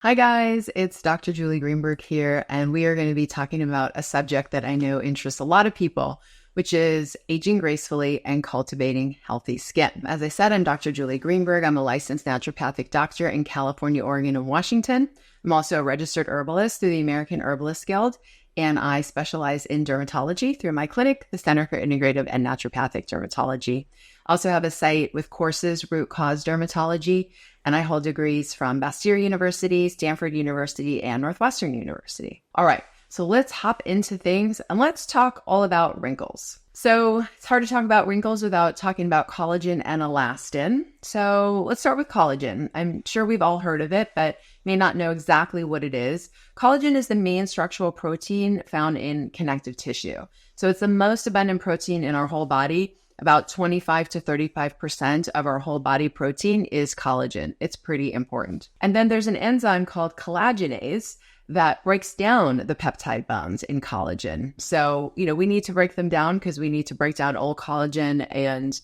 Hi guys, it's Dr. Julie Greenberg here, and we are going to be talking about a subject that I know interests a lot of people, which is aging gracefully and cultivating healthy skin. As I said, I'm Dr. Julie Greenberg. I'm a licensed naturopathic doctor in California, Oregon, and Washington. I'm also a registered herbalist through the American Herbalist Guild, and I specialize in dermatology through my clinic, the Center for Integrative and Naturopathic Dermatology. I also have a site with courses, Root Cause Dermatology, and I hold degrees from Bastyr University, Stanford University, and Northwestern University. All right, so let's hop into things and let's talk all about wrinkles. So it's hard to talk about wrinkles without talking about collagen and elastin. So let's start with collagen. I'm sure we've all heard of it, but may not know exactly what it is. Collagen is the main structural protein found in connective tissue. So it's the most abundant protein in our whole body. About 25 to 35% of our whole body protein is collagen. It's pretty important. And then there's an enzyme called collagenase that breaks down the peptide bonds in collagen. So, we need to break them down because we need to break down old collagen and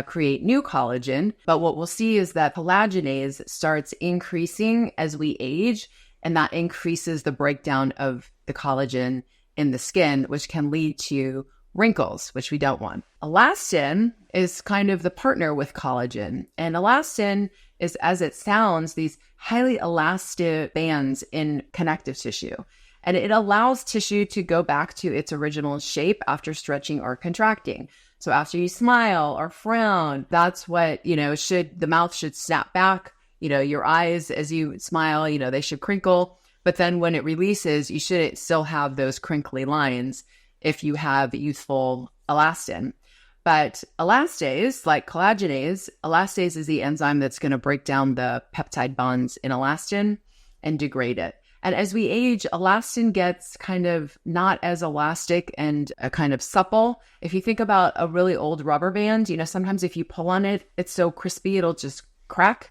create new collagen. But what we'll see is that collagenase starts increasing as we age, and that increases the breakdown of the collagen in the skin, which can lead to wrinkles, which we don't want. Elastin is kind of the partner with collagen. And elastin is, as it sounds, these highly elastic bands in connective tissue. And it allows tissue to go back to its original shape after stretching or contracting. So after you smile or frown, that's what, the mouth should snap back. Your eyes, as you smile, they should crinkle. But then when it releases, you should still have those crinkly lines if you have youthful elastin. But elastase, like collagenase, elastase is the enzyme that's going to break down the peptide bonds in elastin and degrade it. And as we age, elastin gets kind of not as elastic and kind of supple. If you think about a really old rubber band, sometimes if you pull on it, it's so crispy, it'll just crack.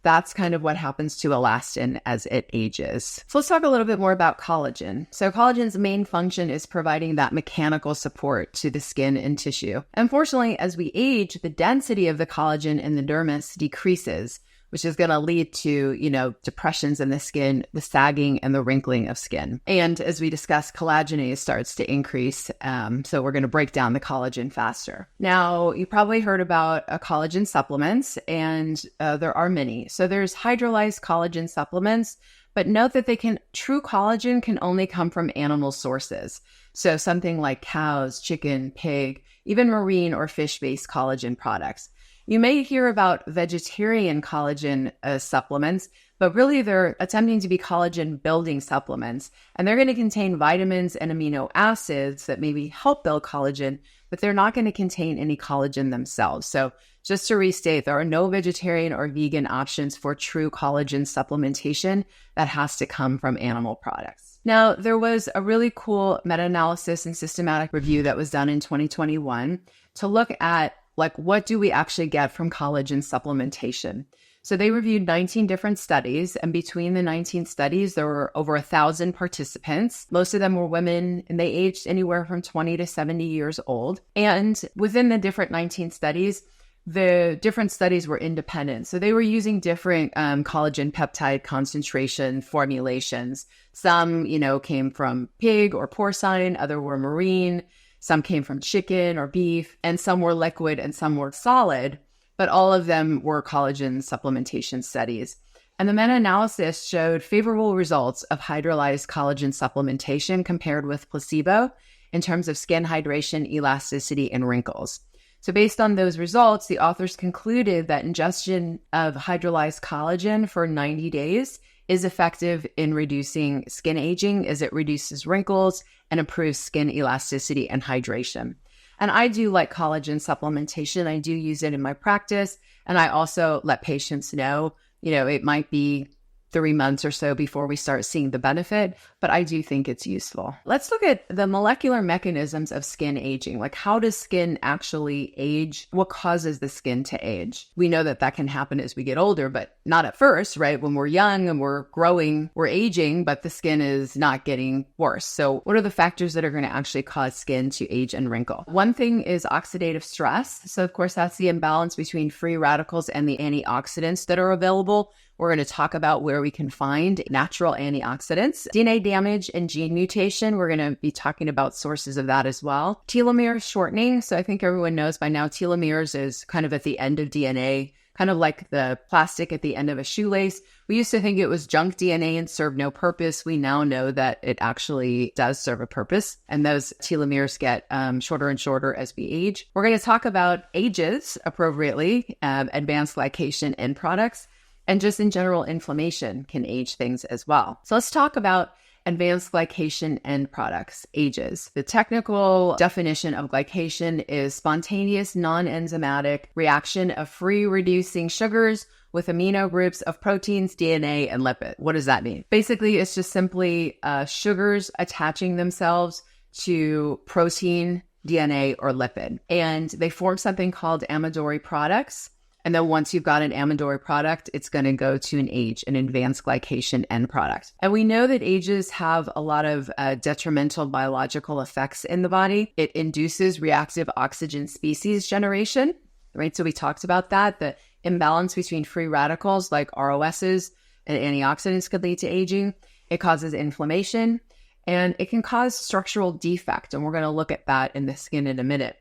That's kind of what happens to elastin as it ages. So let's talk a little bit more about collagen. So collagen's main function is providing that mechanical support to the skin and tissue. Unfortunately, as we age, the density of the collagen in the dermis decreases, which is going to lead to, depressions in the skin, the sagging and the wrinkling of skin. And as we discussed, collagenase starts to increase. So we're going to break down the collagen faster. Now, you probably heard about collagen supplements, and there are many. So there's hydrolyzed collagen supplements, but note that true collagen can only come from animal sources. So something like cows, chicken, pig, even marine or fish-based collagen products. You may hear about vegetarian collagen supplements, but really they're attempting to be collagen building supplements. And they're going to contain vitamins and amino acids that maybe help build collagen, but they're not going to contain any collagen themselves. So just to restate, there are no vegetarian or vegan options for true collagen supplementation that has to come from animal products. Now, there was a really cool meta-analysis and systematic review that was done in 2021 to look at what do we actually get from collagen supplementation? So they reviewed 19 different studies, and between the 19 studies, there were over 1,000 participants. Most of them were women, and they aged anywhere from 20 to 70 years old. And within the different 19 studies, the different studies were independent. So they were using different collagen peptide concentration formulations. Some, came from pig or porcine, other were marine. Some came from chicken or beef, and some were liquid and some were solid, but all of them were collagen supplementation studies. And the meta-analysis showed favorable results of hydrolyzed collagen supplementation compared with placebo in terms of skin hydration, elasticity, and wrinkles. So based on those results, the authors concluded that ingestion of hydrolyzed collagen for 90 days is effective in reducing skin aging as it reduces wrinkles and improves skin elasticity and hydration. And I do like collagen supplementation. I do use it in my practice. And I also let patients know, it might be 3 months or so before we start seeing the benefit, but I do think it's useful. Let's look at the molecular mechanisms of skin aging. Like, how does skin actually age? What causes the skin to age? We know that can happen as we get older, but not at first, right? When we're young and we're growing, we're aging, but the skin is not getting worse. So what are the factors that are going to actually cause skin to age and wrinkle? One thing is oxidative stress. So of course, that's the imbalance between free radicals and the antioxidants that are available We're going to talk about where we can find natural antioxidants, DNA damage and gene mutation. We're going to be talking about sources of that as well. Telomere shortening. So I think everyone knows by now, telomeres is kind of at the end of DNA, kind of like the plastic at the end of a shoelace. We used to think it was junk DNA and served no purpose. We now know that it actually does serve a purpose, and those telomeres get shorter and shorter as we age. We're going to talk about ages appropriately, advanced glycation end products, and just in general, inflammation can age things as well. So let's talk about advanced glycation end products, ages. The technical definition of glycation is spontaneous, non-enzymatic reaction of free reducing sugars with amino groups of proteins, DNA, and lipid. What does that mean? Basically, it's just simply sugars attaching themselves to protein, DNA, or lipid. And they form something called amidori products. And then once you've got an amidori product, it's going to go to an advanced glycation end product. And we know that ages have a lot of detrimental biological effects in the body. It induces reactive oxygen species generation, right? So we talked about that. The imbalance between free radicals like ROSs and antioxidants could lead to aging. It causes inflammation, and it can cause structural defect. And we're going to look at that in the skin in a minute,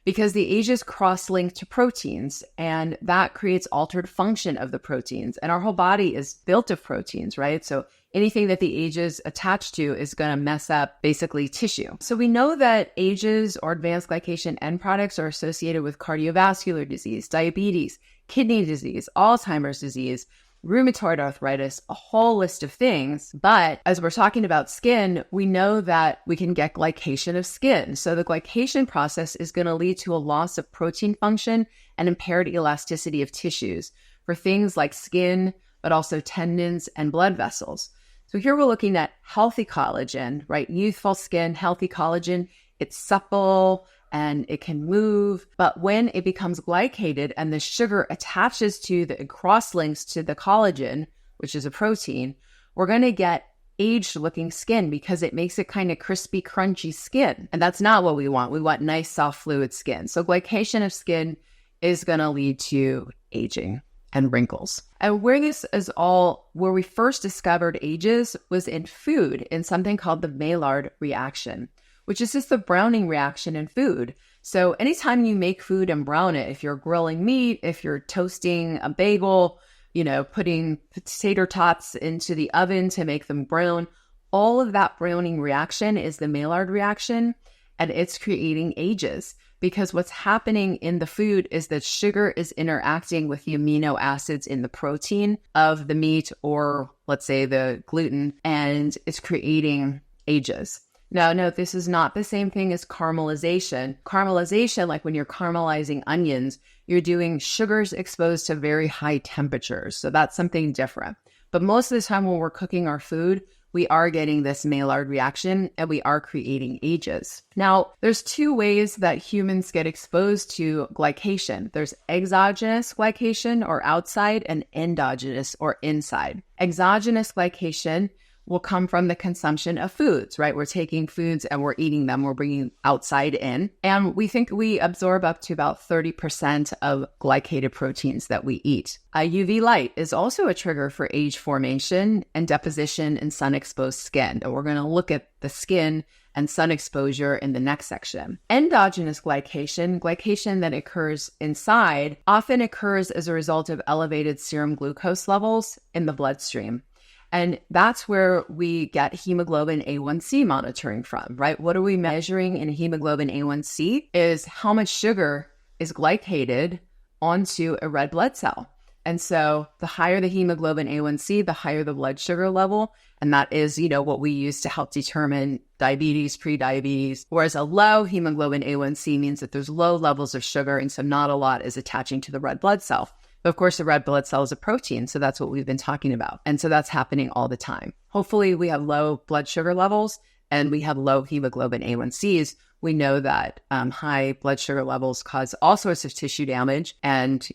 because the ages cross-link to proteins, and that creates altered function of the proteins. And our whole body is built of proteins, right? So anything that the ages attach to is going to mess up basically tissue. So we know that ages or advanced glycation end products are associated with cardiovascular disease, diabetes, kidney disease, Alzheimer's disease, rheumatoid arthritis, a whole list of things. But as we're talking about skin, we know that we can get glycation of skin. So the glycation process is going to lead to a loss of protein function and impaired elasticity of tissues for things like skin, but also tendons and blood vessels. So here we're looking at healthy collagen, right? Youthful skin, healthy collagen. It's supple and it can move, but when it becomes glycated and the sugar attaches to cross-links to the collagen, which is a protein, we're going to get aged looking skin because it makes it kind of crispy, crunchy skin. And that's not what we want. We want nice, soft, fluid skin. So glycation of skin is going to lead to aging and wrinkles. And where we first discovered ages was in food, in something called the Maillard reaction, which is just the browning reaction in food. So anytime you make food and brown it, if you're grilling meat, if you're toasting a bagel, putting potato tots into the oven to make them brown, all of that browning reaction is the Maillard reaction, and it's creating ages. Because what's happening in the food is that sugar is interacting with the amino acids in the protein of the meat, or let's say the gluten, and it's creating ages. Now, no, this is not the same thing as caramelization. Caramelization, like when you're caramelizing onions, you're doing sugars exposed to very high temperatures. So that's something different. But most of the time when we're cooking our food, we are getting this Maillard reaction and we are creating ages. Now, there's two ways that humans get exposed to glycation. There's exogenous glycation, or outside, and endogenous, or inside. Exogenous glycation will come from the consumption of foods, right? We're taking foods and we're eating them. We're bringing outside in. And we think we absorb up to about 30% of glycated proteins that we eat. UV light is also a trigger for age formation and deposition in sun-exposed skin. And we're going to look at the skin and sun exposure in the next section. Endogenous glycation that occurs inside, often occurs as a result of elevated serum glucose levels in the bloodstream. And that's where we get hemoglobin A1C monitoring from, right? What are we measuring in hemoglobin A1C is how much sugar is glycated onto a red blood cell. And so the higher the hemoglobin A1C, the higher the blood sugar level. And that is, what we use to help determine diabetes, pre-diabetes. Whereas a low hemoglobin A1C means that there's low levels of sugar, and so not a lot is attaching to the red blood cell. But of course, the red blood cell is a protein, so that's what we've been talking about. And so that's happening all the time. Hopefully, we have low blood sugar levels and we have low hemoglobin A1Cs. We know that high blood sugar levels cause all sorts of tissue damage and,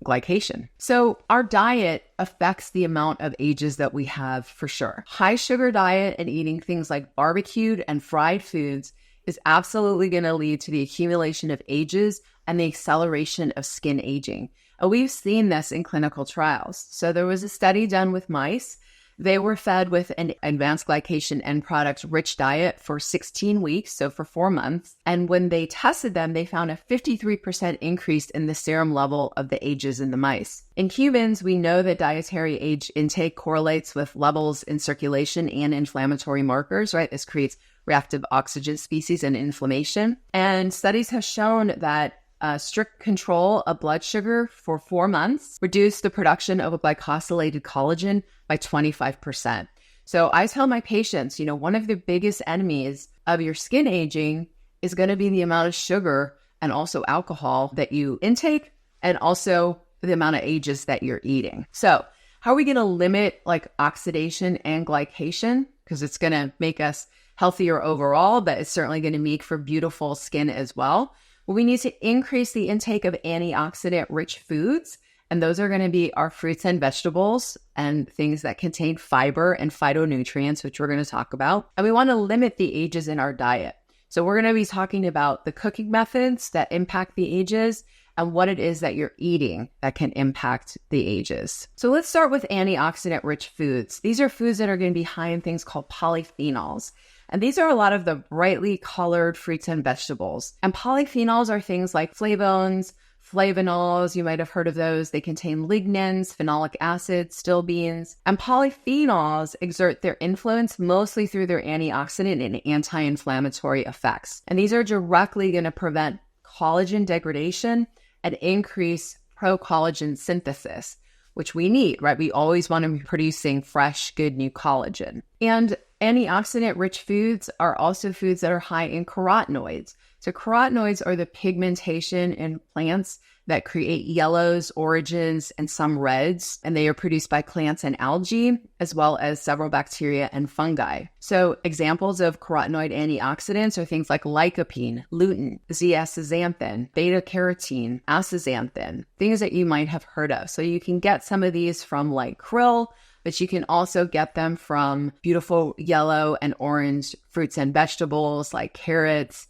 glycation. So our diet affects the amount of ages that we have for sure. High sugar diet and eating things like barbecued and fried foods is absolutely going to lead to the accumulation of ages and the acceleration of skin aging. And we've seen this in clinical trials. So there was a study done with mice. They were fed with an advanced glycation end product rich diet for 16 weeks, so for 4 months. And when they tested them, they found a 53% increase in the serum level of the ages in the mice. In humans, we know that dietary age intake correlates with levels in circulation and inflammatory markers, right? This creates reactive oxygen species and inflammation. And studies have shown that strict control of blood sugar for 4 months reduced the production of a glycosylated collagen by 25%. So I tell my patients, one of the biggest enemies of your skin aging is going to be the amount of sugar and also alcohol that you intake, and also the amount of ages that you're eating. So how are we going to limit oxidation and glycation? Because it's going to make us healthier overall, but it's certainly going to make for beautiful skin as well. Well, we need to increase the intake of antioxidant-rich foods, and those are going to be our fruits and vegetables and things that contain fiber and phytonutrients, which we're going to talk about. And we want to limit the ages in our diet. So we're going to be talking about the cooking methods that impact the ages and what it is that you're eating that can impact the ages. So let's start with antioxidant-rich foods. These are foods that are going to be high in things called polyphenols. And these are a lot of the brightly colored fruits and vegetables. And polyphenols are things like flavones, flavonols, you might have heard of those. They contain lignans, phenolic acid, stilbenes. And polyphenols exert their influence mostly through their antioxidant and anti-inflammatory effects. And these are directly going to prevent collagen degradation and increase pro-collagen synthesis, which we need, right? We always want to be producing fresh, good new collagen. And antioxidant-rich foods are also foods that are high in carotenoids. So carotenoids are the pigmentation in plants that create yellows, oranges, and some reds, and they are produced by plants and algae, as well as several bacteria and fungi. So examples of carotenoid antioxidants are things like lycopene, lutein, zeaxanthin, beta-carotene, astaxanthin, things that you might have heard of. So you can get some of these from krill, but you can also get them from beautiful yellow and orange fruits and vegetables like carrots,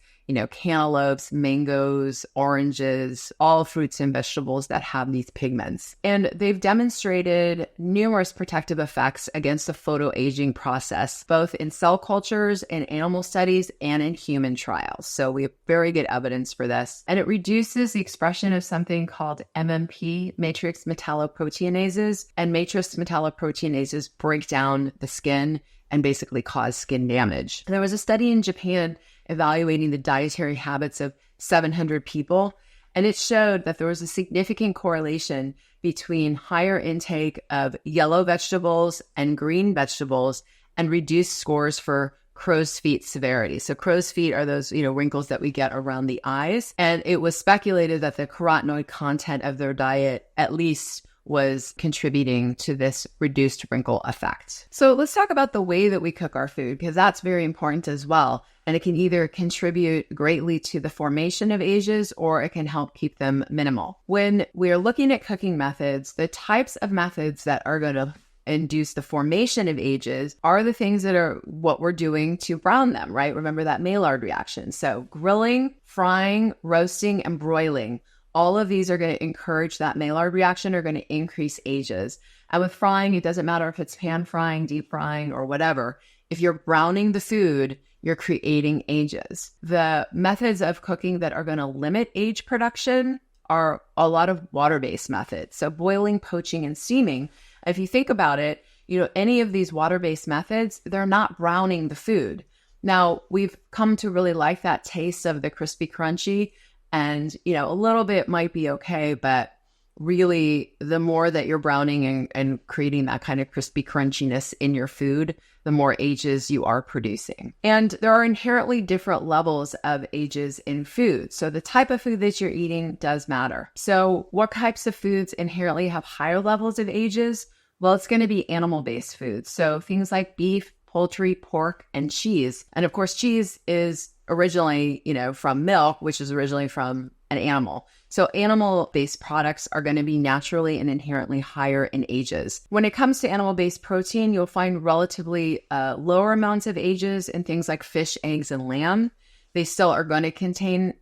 cantaloupes, mangoes, oranges, all fruits and vegetables that have these pigments. And they've demonstrated numerous protective effects against the photoaging process, both in cell cultures, in animal studies, and in human trials. So we have very good evidence for this. And it reduces the expression of something called MMP, matrix metalloproteinases, and matrix metalloproteinases break down the skin and basically cause skin damage. And there was a study in Japan evaluating the dietary habits of 700 people, and it showed that there was a significant correlation between higher intake of yellow vegetables and green vegetables and reduced scores for crow's feet severity. So crow's feet are those, wrinkles that we get around the eyes. And it was speculated that the carotenoid content of their diet at least was contributing to this reduced wrinkle effect. So let's talk about the way that we cook our food, because that's very important as well. And it can either contribute greatly to the formation of ages, or it can help keep them minimal. When we're looking at cooking methods, the types of methods that are going to induce the formation of ages are the things that are what we're doing to brown them, right? Remember that Maillard reaction. So grilling, frying, roasting, and broiling. All of these are going to encourage that Maillard reaction, are going to increase ages. And with frying, it doesn't matter if it's pan frying, deep frying, or whatever. If you're browning the food, you're creating ages. The methods of cooking that are going to limit age production are a lot of water-based methods. So boiling, poaching, and steaming. If you think about it, any of these water-based methods, they're not browning the food. Now, we've come to really like that taste of the crispy crunchy, and, a little bit might be okay, but really the more that you're browning and creating that kind of crispy crunchiness in your food, the more ages you are producing. And there are inherently different levels of ages in food. So the type of food that you're eating does matter. So what types of foods inherently have higher levels of ages? Well, it's going to be animal-based foods. So things like beef, poultry, pork, and cheese. And of course, cheese is originally, from milk, which is originally from an animal. So animal-based products are going to be naturally and inherently higher in ages. When it comes to animal-based protein, you'll find relatively lower amounts of ages in things like fish, eggs, and lamb. They still are going to contain,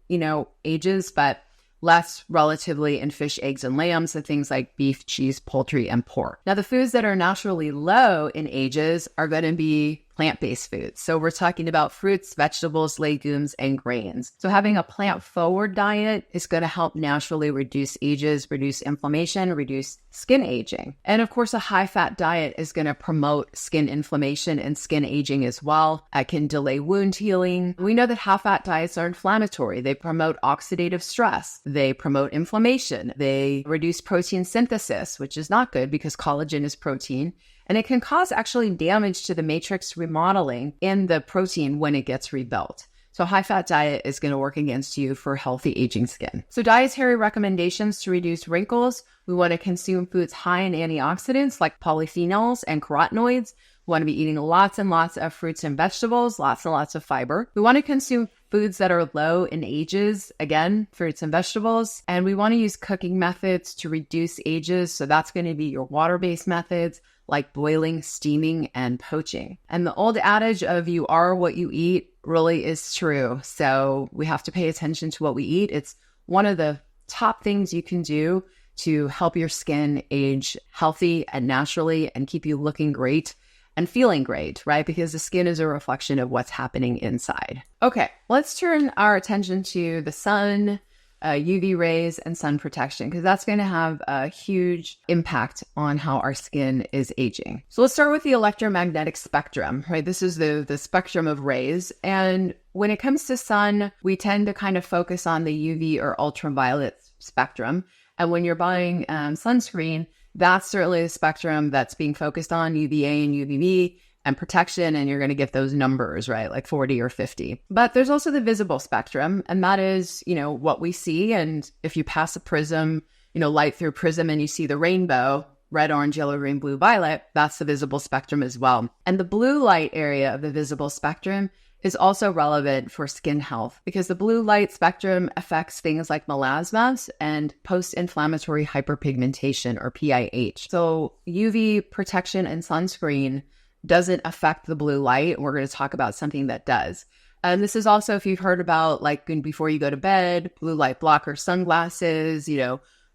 ages, but less relatively in fish, eggs, and lambs, so things like beef, cheese, poultry, and pork. Now, the foods that are naturally low in ages are going to be plant-based foods. So we're talking about fruits, vegetables, legumes, and grains. So having a plant-forward diet is going to help naturally reduce ages, reduce inflammation, reduce skin aging. And of course, a high-fat diet is going to promote skin inflammation and skin aging as well. It can delay wound healing. We know that high-fat diets are inflammatory. They promote oxidative stress. They promote inflammation. They reduce protein synthesis, which is not good because collagen is protein. And it can cause actually damage to the matrix remodeling in the protein when it gets rebuilt. So high-fat diet is going to work against you for healthy aging skin. So dietary recommendations to reduce wrinkles. We want to consume foods high in antioxidants like polyphenols and carotenoids. We want to be eating lots and lots of fruits and vegetables, lots and lots of fiber. We want to consume foods that are low in ages, again, fruits and vegetables. And we want to use cooking methods to reduce ages. So that's going to be your water-based methods like boiling, steaming, and poaching. And the old adage of you are what you eat really is true. So we have to pay attention to what we eat. It's one of the top things you can do to help your skin age healthy and naturally and keep you looking great and feeling great, right? Because the skin is a reflection of what's happening inside. Okay, let's turn our attention to the sun, UV rays, and sun protection, because that's going to have a huge impact on how our skin is aging. So let's start with the electromagnetic spectrum, right? This is the spectrum of rays. And when it comes to sun, we tend to kind of focus on the UV or ultraviolet spectrum. And when you're buying sunscreen, that's certainly the spectrum that's being focused on, UVA and UVB and protection, and you're going to get those numbers, right? Like 40 or 50. But there's also the visible spectrum, and that is, what we see. And if you pass a prism, light through a prism and you see the rainbow, red, orange, yellow, green, blue, violet, that's the visible spectrum as well. And the blue light area of the visible spectrum is also relevant for skin health because the blue light spectrum affects things like melasma and post-inflammatory hyperpigmentation, or PIH. So UV protection and sunscreen doesn't affect the blue light. We're going to talk about something that does. And this is also, if you've heard about, like, before you go to bed, blue light blocker sunglasses,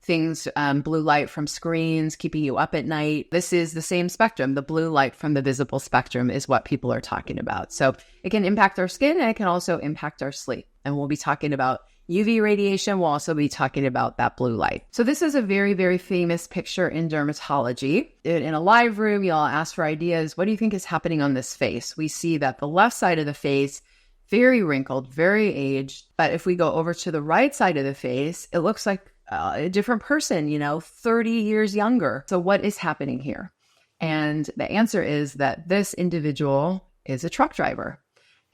things, blue light from screens, keeping you up at night. This is the same spectrum. The blue light from the visible spectrum is what people are talking about. So it can impact our skin and it can also impact our sleep. And we'll be talking about UV radiation. We'll also be talking about that blue light. So this is a very, very famous picture in dermatology. In a live room, you'll ask for ideas. What do you think is happening on this face? We see that the left side of the face, very wrinkled, very aged. But if we go over to the right side of the face, it looks like a different person, 30 years younger. So what is happening here? And the answer is that this individual is a truck driver,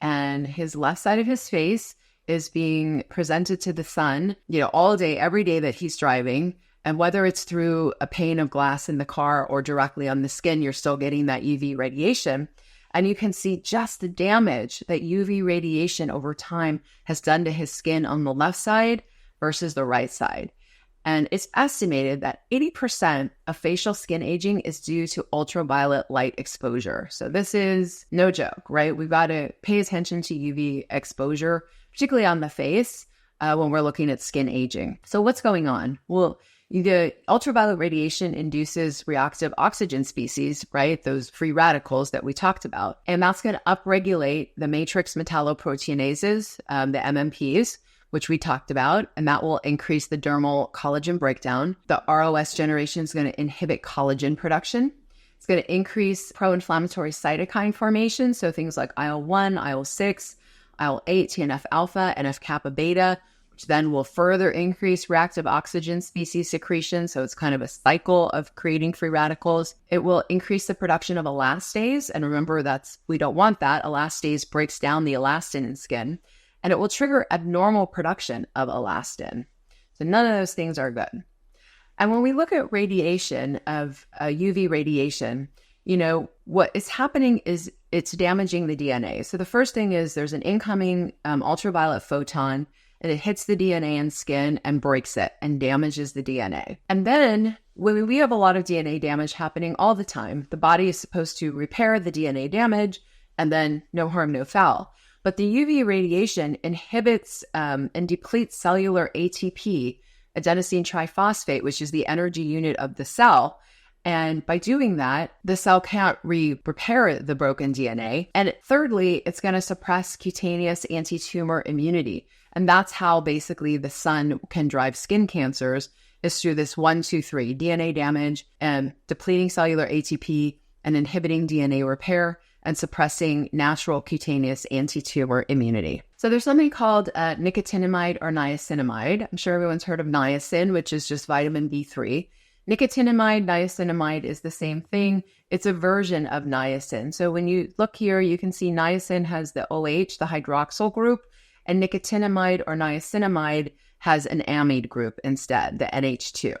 and his left side of his face is being presented to the sun, all day, every day that he's driving. And whether it's through a pane of glass in the car or directly on the skin, you're still getting that UV radiation. And you can see just the damage that UV radiation over time has done to his skin on the left side versus the right side. And it's estimated that 80% of facial skin aging is due to ultraviolet light exposure. So this is no joke, right? We've got to pay attention to UV exposure, particularly on the face, when we're looking at skin aging. So what's going on? Well, the ultraviolet radiation induces reactive oxygen species, right? Those free radicals that we talked about. And that's going to upregulate the matrix metalloproteinases, the MMPs, which we talked about, and that will increase the dermal collagen breakdown. The ROS generation is going to inhibit collagen production. It's going to increase pro-inflammatory cytokine formation, so things like IL-1, IL-6, IL-8, TNF-alpha, NF-kappa beta, which then will further increase reactive oxygen species secretion, so it's kind of a cycle of creating free radicals. It will increase the production of elastase, and remember, we don't want that. Elastase breaks down the elastin in skin. And it will trigger abnormal production of elastin. So none of those things are good. And when we look at radiation, of UV radiation, what is happening is it's damaging the DNA. So the first thing is there's an incoming ultraviolet photon, and it hits the DNA and skin and breaks it and damages the DNA. And then when we have a lot of DNA damage happening all the time, the body is supposed to repair the DNA damage and then no harm, no foul. But the UV radiation inhibits and depletes cellular ATP, adenosine triphosphate, which is the energy unit of the cell. And by doing that, the cell can't repair the broken DNA. And thirdly, it's going to suppress cutaneous anti-tumor immunity. And that's how basically the sun can drive skin cancers, is through this 1, 2, 3, DNA damage and depleting cellular ATP and inhibiting DNA repair and suppressing natural cutaneous anti-tumor immunity. So there's something called nicotinamide or niacinamide. I'm sure everyone's heard of niacin, which is just vitamin B3. Nicotinamide, niacinamide is the same thing. It's a version of niacin. So when you look here, you can see niacin has the OH, the hydroxyl group, and nicotinamide or niacinamide has an amide group instead, the NH2.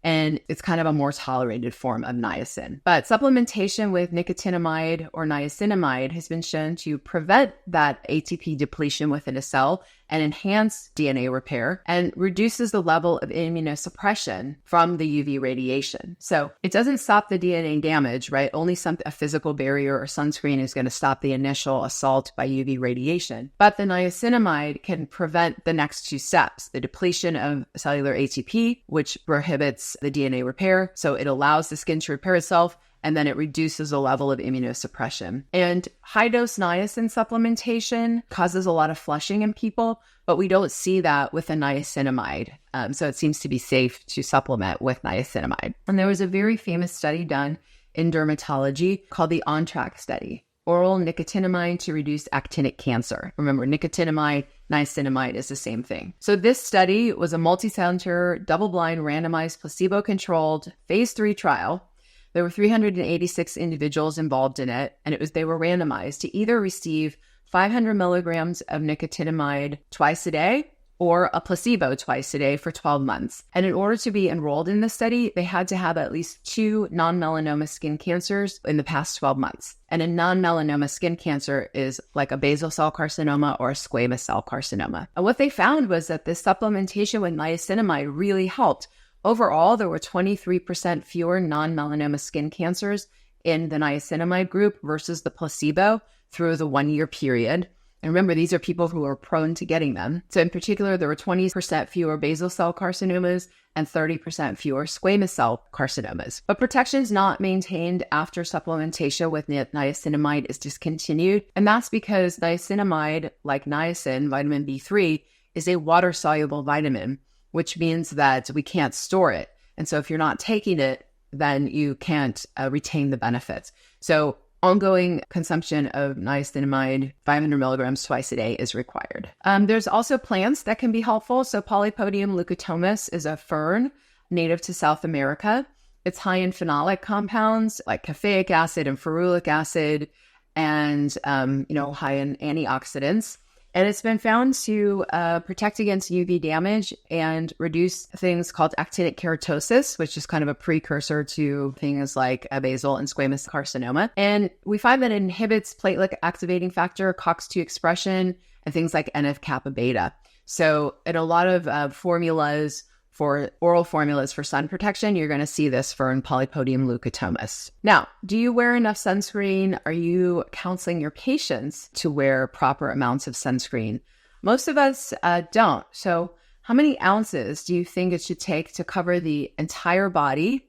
And it's kind of a more tolerated form of niacin. But supplementation with nicotinamide or niacinamide has been shown to prevent that ATP depletion within a cell and enhance DNA repair and reduces the level of immunosuppression from the UV radiation. So it doesn't stop the DNA damage, right? Only a physical barrier or sunscreen is going to stop the initial assault by UV radiation. But the niacinamide can prevent the next two steps, the depletion of cellular ATP, which prohibits the DNA repair. So it allows the skin to repair itself, and then it reduces the level of immunosuppression. And high-dose niacin supplementation causes a lot of flushing in people, but we don't see that with a niacinamide. So it seems to be safe to supplement with niacinamide. And there was a very famous study done in dermatology called the OnTrack study, oral nicotinamide to reduce actinic cancer. Remember, nicotinamide, niacinamide is the same thing. So this study was a multi-center, double-blind, randomized, placebo-controlled phase 3 trial. There were 386 individuals involved in it, and they were randomized to either receive 500 milligrams of nicotinamide twice a day or a placebo twice a day for 12 months. And in order to be enrolled in the study, they had to have at least 2 non-melanoma skin cancers in the past 12 months. And a non-melanoma skin cancer is like a basal cell carcinoma or a squamous cell carcinoma. And what they found was that this supplementation with niacinamide really helped. Overall, there were 23% fewer non-melanoma skin cancers in the niacinamide group versus the placebo through the 1-year period. And remember, these are people who are prone to getting them. So in particular, there were 20% fewer basal cell carcinomas and 30% fewer squamous cell carcinomas. But protection is not maintained after supplementation with niacinamide is discontinued. And that's because niacinamide, like niacin, vitamin B3, is a water-soluble vitamin, which means that we can't store it. And so if you're not taking it, then you can't retain the benefits. So ongoing consumption of niacinamide, 500 milligrams twice a day is required. There's also plants that can be helpful. So Polypodium leucotomus is a fern native to South America. It's high in phenolic compounds like caffeic acid and ferulic acid and, high in antioxidants. And it's been found to protect against UV damage and reduce things called actinic keratosis, which is kind of a precursor to things like basal and squamous carcinoma. And we find that it inhibits platelet activating factor, COX-2 expression, and things like NF-kappa beta. So in a lot of formulas, for oral formulas for sun protection, you're going to see this for Polypodium leucotomus. Now, do you wear enough sunscreen? Are you counseling your patients to wear proper amounts of sunscreen? Most of us don't. So how many ounces do you think it should take to cover the entire body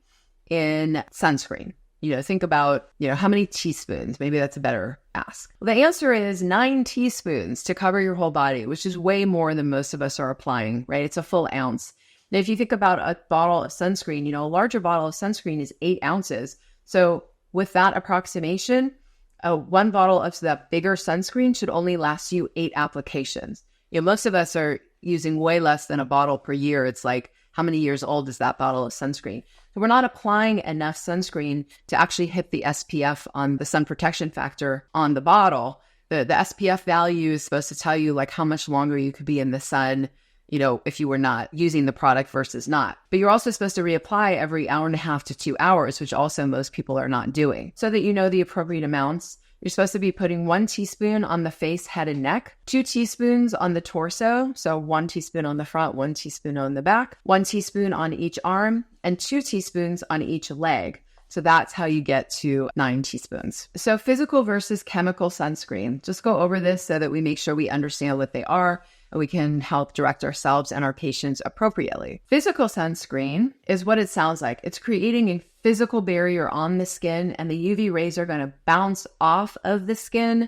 in sunscreen? Think about, how many teaspoons? Maybe that's a better ask. Well, the answer is 9 teaspoons to cover your whole body, which is way more than most of us are applying, right? It's a full ounce. Now, if you think about a bottle of sunscreen, a larger bottle of sunscreen is 8 ounces. So with that approximation, one bottle of that bigger sunscreen should only last you 8 applications. Most of us are using way less than a bottle per year. It's like, how many years old is that bottle of sunscreen? So we're not applying enough sunscreen to actually hit the SPF on the sun protection factor on the bottle. The SPF value is supposed to tell you like how much longer you could be in the sun, if you were not using the product versus not. But you're also supposed to reapply every 1.5 hours to 2 hours, which also most people are not doing. So that you know the appropriate amounts, you're supposed to be putting 1 teaspoon on the face, head, and neck, 2 teaspoons on the torso, so 1 teaspoon on the front, 1 teaspoon on the back, 1 teaspoon on each arm, and 2 teaspoons on each leg. So that's how you get to 9 teaspoons. So physical versus chemical sunscreen. Just go over this so that we make sure we understand what they are and we can help direct ourselves and our patients appropriately. Physical sunscreen is what it sounds like. It's creating a physical barrier on the skin, and the UV rays are going to bounce off of the skin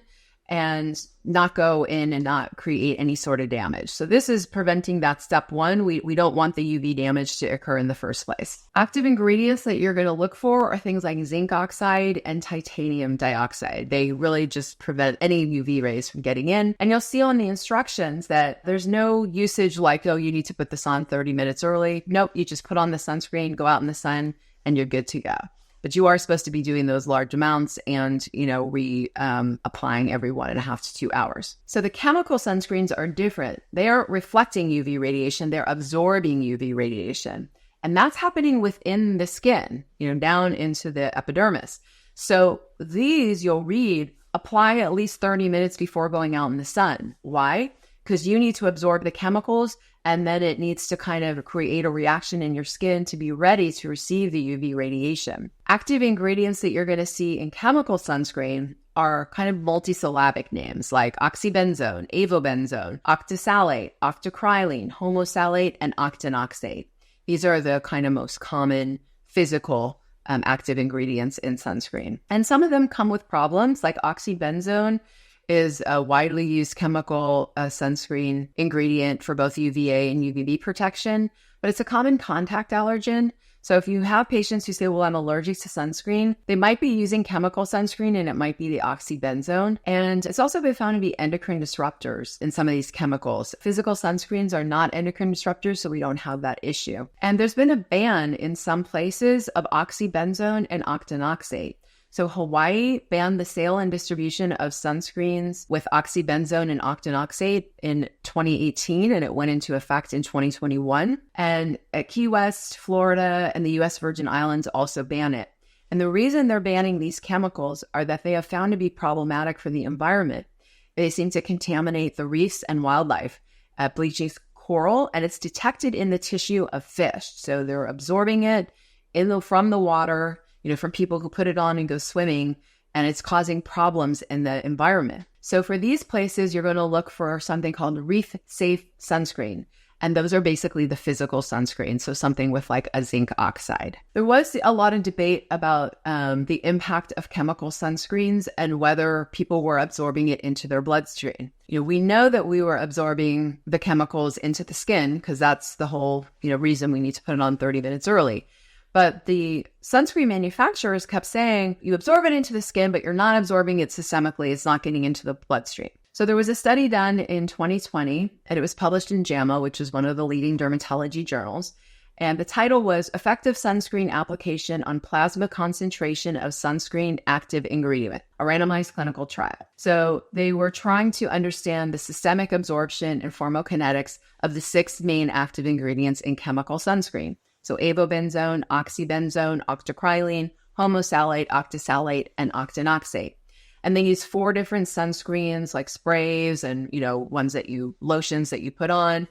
and not go in and not create any sort of damage. So this is preventing that step one. We don't want the UV damage to occur in the first place. Active ingredients that you're going to look for are things like zinc oxide and titanium dioxide. They really just prevent any UV rays from getting in. And you'll see on the instructions that there's no usage like, oh, you need to put this on 30 minutes early. Nope, you just put on the sunscreen, go out in the sun, and you're good to go. But you are supposed to be doing those large amounts and, applying every 1.5 to 2 hours. So the chemical sunscreens are different. They aren't reflecting UV radiation. They're absorbing UV radiation. And that's happening within the skin, down into the epidermis. So these you'll read, apply at least 30 minutes before going out in the sun. Why? Because you need to absorb the chemicals, and then it needs to kind of create a reaction in your skin to be ready to receive the UV radiation. Active ingredients that you're going to see in chemical sunscreen are kind of multisyllabic names like oxybenzone, avobenzone, octisalate, octocrylene, homosalate, and octinoxate. These are the kind of most common physical active ingredients in sunscreen. And some of them come with problems, like oxybenzone is a widely used chemical sunscreen ingredient for both UVA and UVB protection, but it's a common contact allergen. So if you have patients who say, well, I'm allergic to sunscreen, they might be using chemical sunscreen, and it might be the oxybenzone. And it's also been found to be endocrine disruptors in some of these chemicals. Physical sunscreens are not endocrine disruptors, so we don't have that issue. And there's been a ban in some places of oxybenzone and octinoxate. So Hawaii banned the sale and distribution of sunscreens with oxybenzone and octinoxate in 2018, and it went into effect in 2021. And at Key West, Florida, and the U.S. Virgin Islands also ban it. And the reason they're banning these chemicals are that they have found to be problematic for the environment. They seem to contaminate the reefs and wildlife, bleaching coral, and it's detected in the tissue of fish. So they're absorbing it from the water, from people who put it on and go swimming, and it's causing problems in the environment. So for these places, you're going to look for something called reef-safe sunscreen. And those are basically the physical sunscreen, so something with like a zinc oxide. There was a lot of debate about the impact of chemical sunscreens and whether people were absorbing it into their bloodstream. We know that we were absorbing the chemicals into the skin because that's the whole reason we need to put it on 30 minutes early. But the sunscreen manufacturers kept saying, you absorb it into the skin, but you're not absorbing it systemically. It's not getting into the bloodstream. So there was a study done in 2020, and it was published in JAMA, which is one of the leading dermatology journals. And the title was Effective Sunscreen Application on Plasma Concentration of Sunscreen Active Ingredient, a randomized clinical trial. So they were trying to understand the systemic absorption and pharmacokinetics of the 6 main active ingredients in chemical sunscreen. So avobenzone, oxybenzone, octocrylene, homosalate, octisalate, and octinoxate. And they use 4 different sunscreens like sprays and, lotions that you put on.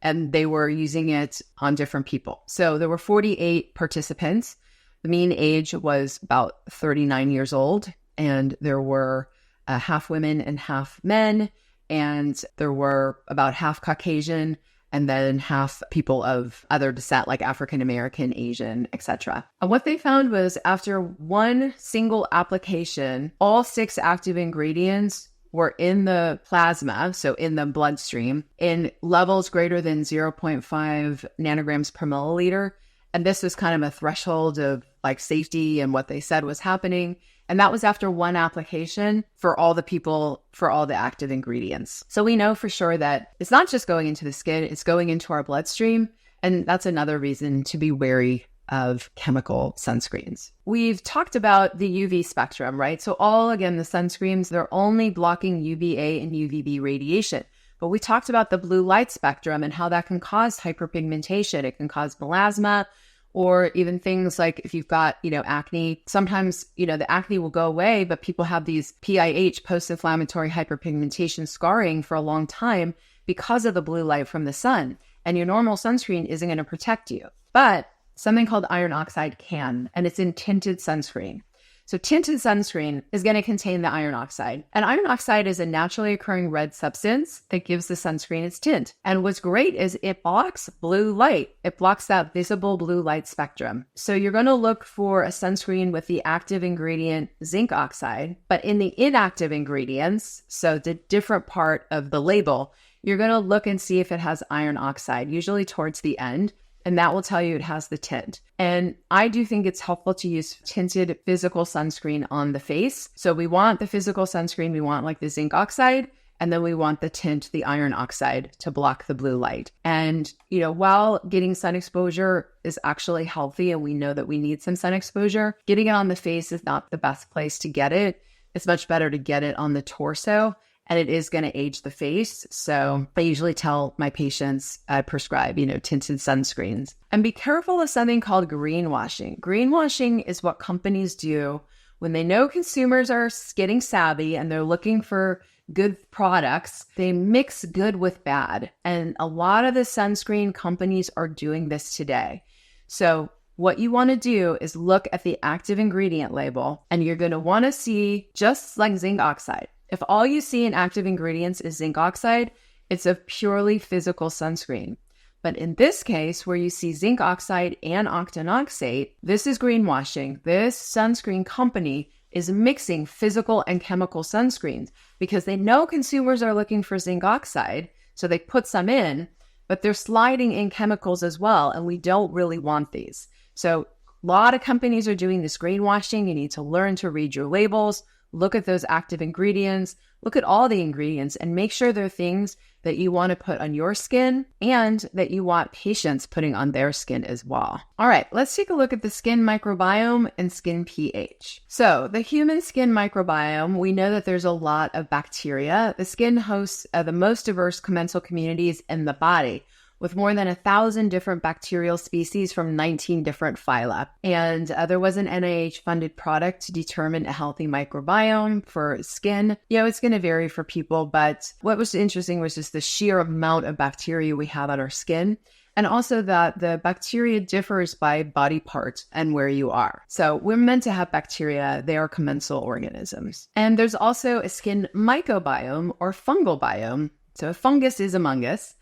And they were using it on different people. So there were 48 participants. The mean age was about 39 years old. And there were half women and half men. And there were about half Caucasian and then half people of other descent, like African American, Asian, etc. And what they found was after one single application, all 6 active ingredients were in the plasma, so in the bloodstream, in levels greater than 0.5 nanograms per milliliter. And this was kind of a threshold of like safety and what they said was happening. And that was after one application for all the people, for all the active ingredients. So we know for sure that it's not just going into the skin, it's going into our bloodstream. And that's another reason to be wary of chemical sunscreens. We've talked about the UV spectrum, right? So the sunscreens, they're only blocking UVA and UVB radiation. But we talked about the blue light spectrum and how that can cause hyperpigmentation. It can cause melasma, or even things like if you've got, acne, sometimes, the acne will go away, but people have these PIH, post-inflammatory hyperpigmentation scarring for a long time because of the blue light from the sun. And your normal sunscreen isn't going to protect you. But something called iron oxide can, and it's in tinted sunscreen. So tinted sunscreen is going to contain the iron oxide. And iron oxide is a naturally occurring red substance that gives the sunscreen its tint. And what's great is it blocks blue light. It blocks that visible blue light spectrum. So you're going to look for a sunscreen with the active ingredient zinc oxide, but in the inactive ingredients, so the different part of the label, you're going to look and see if it has iron oxide, usually towards the end. And that will tell you it has the tint. And I do think it's helpful to use tinted physical sunscreen on the face. So we want the physical sunscreen, we want like the zinc oxide, and then we want the tint, the iron oxide, to block the blue light. And, while getting sun exposure is actually healthy and we know that we need some sun exposure, getting it on the face is not the best place to get it. It's much better to get it on the torso. And it is going to age the face. So I usually tell my patients, I prescribe, tinted sunscreens. And be careful of something called greenwashing. Greenwashing is what companies do when they know consumers are getting savvy and they're looking for good products. They mix good with bad. And a lot of the sunscreen companies are doing this today. So what you want to do is look at the active ingredient label, and you're going to want to see just like zinc oxide. If all you see in active ingredients is zinc oxide, it's a purely physical sunscreen. But in this case, where you see zinc oxide and octinoxate, this is greenwashing. This sunscreen company is mixing physical and chemical sunscreens because they know consumers are looking for zinc oxide, so they put some in, but they're sliding in chemicals as well, and we don't really want these. So a lot of companies are doing this greenwashing. You need to learn to read your labels. Look at those active ingredients, look at all the ingredients, and make sure they're things that you want to put on your skin and that you want patients putting on their skin as well. All right, let's take a look at the skin microbiome and skin pH. So the human skin microbiome, we know that there's a lot of bacteria. The skin hosts the most diverse commensal communities in the body, with more than 1,000 different bacterial species from 19 different phyla. And there was an NIH-funded product to determine a healthy microbiome for skin. It's going to vary for people, but what was interesting was just the sheer amount of bacteria we have on our skin. And also that the bacteria differs by body part and where you are. So we're meant to have bacteria. They are commensal organisms. And there's also a skin mycobiome or fungal biome. So a fungus is among us.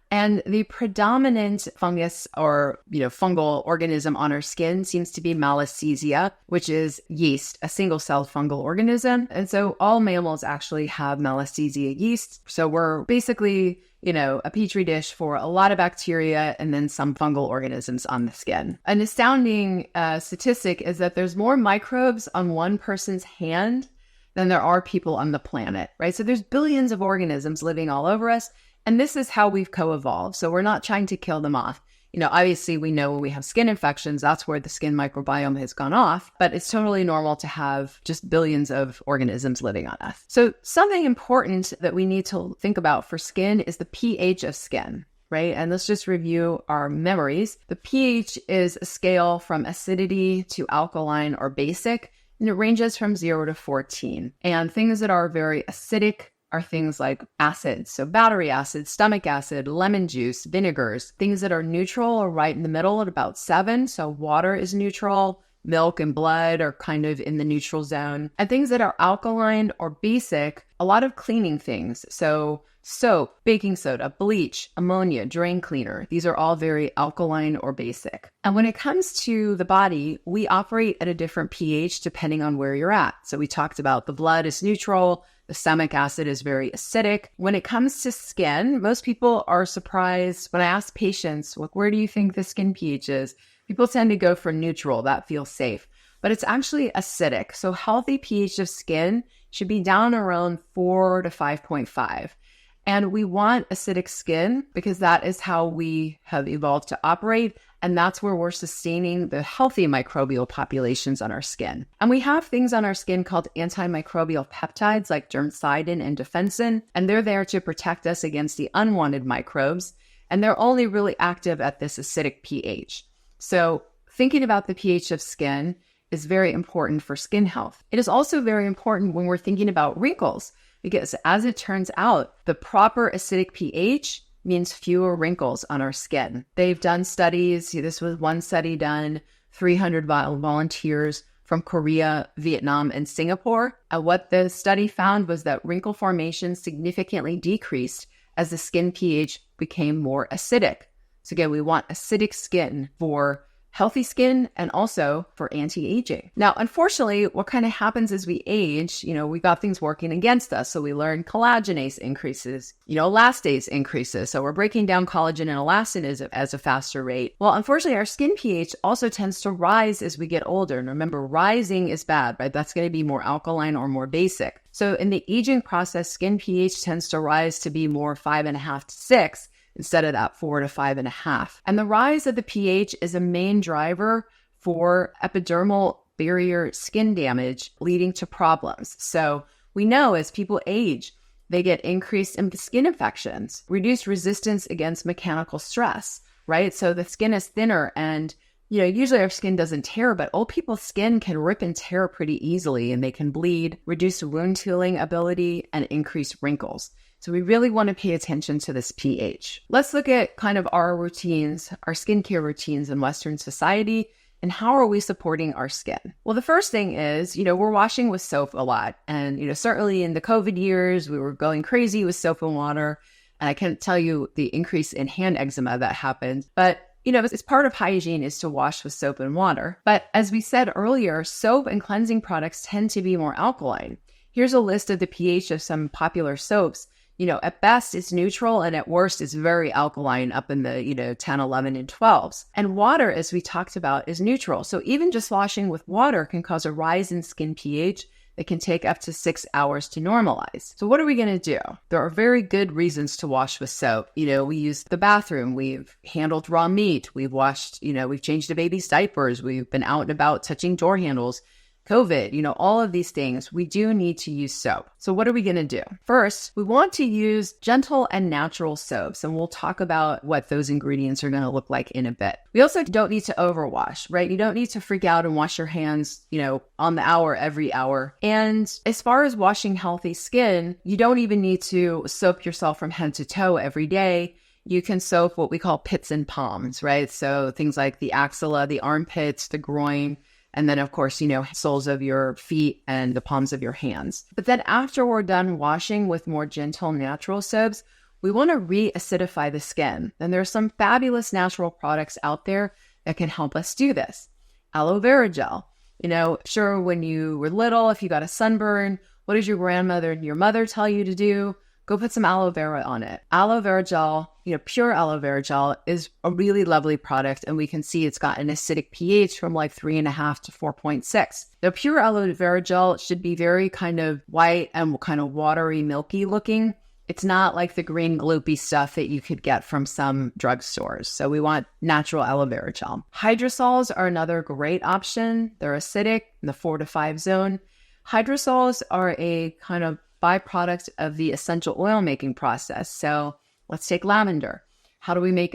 And the predominant fungus or, fungal organism on our skin seems to be Malassezia, which is yeast, a single-celled fungal organism. And so all mammals actually have Malassezia yeast. So we're basically, a petri dish for a lot of bacteria and then some fungal organisms on the skin. An astounding statistic is that there's more microbes on one person's hand than there are people on the planet, right? So there's billions of organisms living all over us. And this is how we've co-evolved. So we're not trying to kill them off. Obviously we know when we have skin infections, that's where the skin microbiome has gone off, but it's totally normal to have just billions of organisms living on us. So something important that we need to think about for skin is the pH of skin, right? And let's just review our memories. The pH is a scale from acidity to alkaline or basic, and it ranges from 0 to 14. And things that are very acidic are things like acids. So battery acid, stomach acid, lemon juice, vinegars. Things that are neutral are right in the middle at about 7. So water is neutral, milk and blood are kind of in the neutral zone. And things that are alkaline or basic, a lot of cleaning things. So soap, baking soda, bleach, ammonia, drain cleaner. These are all very alkaline or basic. And when it comes to the body, we operate at a different pH depending on where you're at. So we talked about the blood is neutral, the stomach acid is very acidic. When it comes to skin, most people are surprised when I ask patients, where do you think the skin pH is? People tend to go for neutral. That feels safe. But it's actually acidic. So healthy pH of skin should be down around 4 to 5.5. And we want acidic skin because that is how we have evolved to operate. And that's where we're sustaining the healthy microbial populations on our skin. And we have things on our skin called antimicrobial peptides like dermcidin and defensin. And they're there to protect us against the unwanted microbes. And they're only really active at this acidic pH. So thinking about the pH of skin is very important for skin health. It is also very important when we're thinking about wrinkles. Because as it turns out, the proper acidic pH means fewer wrinkles on our skin. They've done studies. This was one study done, 300 volunteers from Korea, Vietnam, and Singapore. What the study found was that wrinkle formation significantly decreased as the skin pH became more acidic. So again, we want acidic skin for healthy skin and also for anti-aging. Now, unfortunately, what kind of happens as we age, we got things working against us. So we learn collagenase increases, elastase increases. So we're breaking down collagen and elastin as a faster rate. Well, unfortunately, our skin pH also tends to rise as we get older. And remember, rising is bad, right? That's going to be more alkaline or more basic. So in the aging process, skin pH tends to rise to be more 5.5 to 6. Instead of that 4 to 5.5. And the rise of the pH is a main driver for epidermal barrier skin damage, leading to problems. So we know as people age, they get increased in skin infections, reduced resistance against mechanical stress, right? So the skin is thinner and usually our skin doesn't tear, but old people's skin can rip and tear pretty easily and they can bleed, reduce wound healing ability, and increase wrinkles. So we really want to pay attention to this pH. Let's look at kind of our routines, our skincare routines in Western society, and how are we supporting our skin? Well, the first thing is, we're washing with soap a lot. And, certainly in the COVID years, we were going crazy with soap and water. And I can't tell you the increase in hand eczema that happened. But it's part of hygiene is to wash with soap and water. But as we said earlier, soap and cleansing products tend to be more alkaline. Here's a list of the pH of some popular soaps. At best it's neutral and at worst it's very alkaline up in the, 10, 11, and 12s. And water, as we talked about, is neutral. So even just washing with water can cause a rise in skin pH that can take up to 6 hours to normalize. So what are we going to do? There are very good reasons to wash with soap. We use the bathroom. We've handled raw meat. We've washed, we've changed the baby's diapers. We've been out and about touching door handles. COVID, all of these things, we do need to use soap. So what are we going to do? First, we want to use gentle and natural soaps, and we'll talk about what those ingredients are going to look like in a bit. We also don't need to overwash, right? You don't need to freak out and wash your hands, on the hour, every hour. And as far as washing healthy skin, you don't even need to soap yourself from head to toe every day. You can soap what we call pits and palms, right? So things like the axilla, the armpits, the groin, and then, of course, soles of your feet and the palms of your hands. But then after we're done washing with more gentle natural soaps, we want to re-acidify the skin. And there are some fabulous natural products out there that can help us do this. Aloe vera gel. Sure, when you were little, if you got a sunburn, what did your grandmother and your mother tell you to do? Go put some aloe vera on it. Aloe vera gel, pure aloe vera gel is a really lovely product. And we can see it's got an acidic pH from like 3.5 to 4.6. The pure aloe vera gel should be very kind of white and kind of watery, milky looking. It's not like the green gloopy stuff that you could get from some drugstores. So we want natural aloe vera gel. Hydrosols are another great option. They're acidic in the 4 to 5 zone. Hydrosols are a kind of byproduct of the essential oil making process. So let's take lavender. How do we make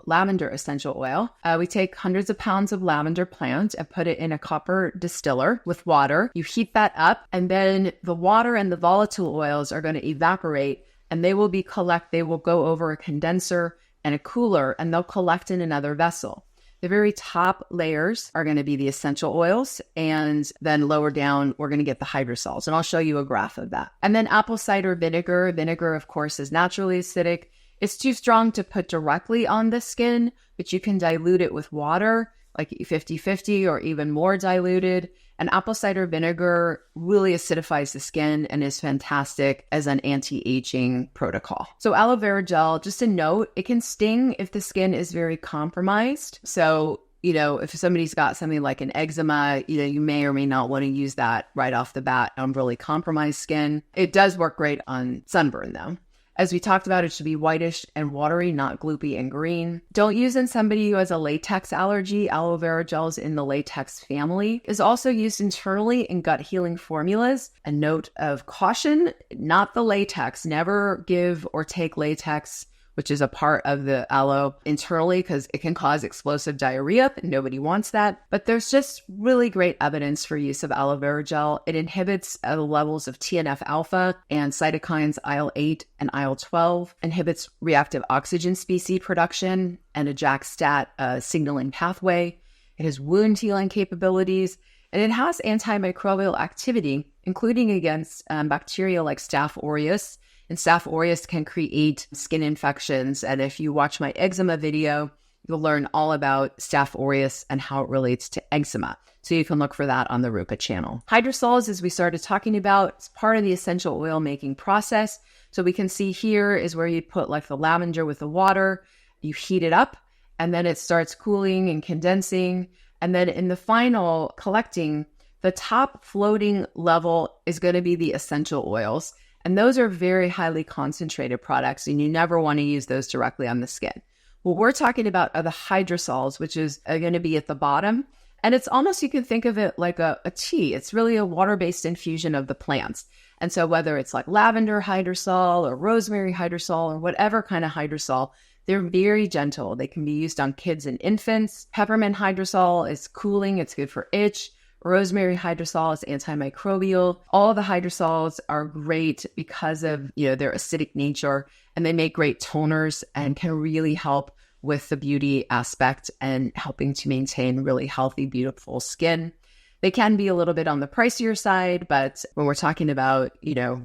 lavender essential oil? We take hundreds of pounds of lavender plant and put it in a copper distiller with water. You heat that up, and then the water and the volatile oils are going to evaporate, and they will go over a condenser and a cooler, and they'll collect in another vessel. The very top layers are going to be the essential oils, and then lower down, we're going to get the hydrosols, and I'll show you a graph of that. And then apple cider vinegar. Vinegar, of course, is naturally acidic. It's too strong to put directly on the skin, but you can dilute it with water, like 50-50 or even more diluted. And apple cider vinegar really acidifies the skin and is fantastic as an anti-aging protocol. So aloe vera gel, just a note, it can sting if the skin is very compromised. So, if somebody's got something like an eczema, you may or may not want to use that right off the bat on really compromised skin. It does work great on sunburn though. As we talked about, it should be whitish and watery, not gloopy and green. Don't use in somebody who has a latex allergy. Aloe vera gel is in the latex family. Is also used internally in gut healing formulas. A note of caution, not the latex. Never give or take latex which is a part of the aloe internally because it can cause explosive diarrhea. Nobody wants that. But there's just really great evidence for use of aloe vera gel. It inhibits the levels of TNF alpha and cytokines IL-8 and IL-12, inhibits reactive oxygen species production and a JAK-STAT signaling pathway. It has wound healing capabilities, and it has antimicrobial activity, including against bacteria like Staph aureus. And Staph aureus can create skin infections. And if you watch my eczema video, you'll learn all about Staph aureus and how it relates to eczema. So you can look for that on the Rupa channel. Hydrosols, as we started talking about, it's part of the essential oil making process. So we can see here is where you put like the lavender with the water, you heat it up, and then it starts cooling and condensing. And then in the final collecting, the top floating level is going to be the essential oils. And those are very highly concentrated products, and you never want to use those directly on the skin. What we're talking about are the hydrosols, which is going to be at the bottom. And it's almost, you can think of it like a tea. It's really a water-based infusion of the plants. And so whether it's like lavender hydrosol or rosemary hydrosol or whatever kind of hydrosol, they're very gentle. They can be used on kids and infants. Peppermint hydrosol is cooling. It's good for itch. Rosemary hydrosol is antimicrobial. All the hydrosols are great because of, their acidic nature, and they make great toners and can really help with the beauty aspect and helping to maintain really healthy, beautiful skin. They can be a little bit on the pricier side, but when we're talking about,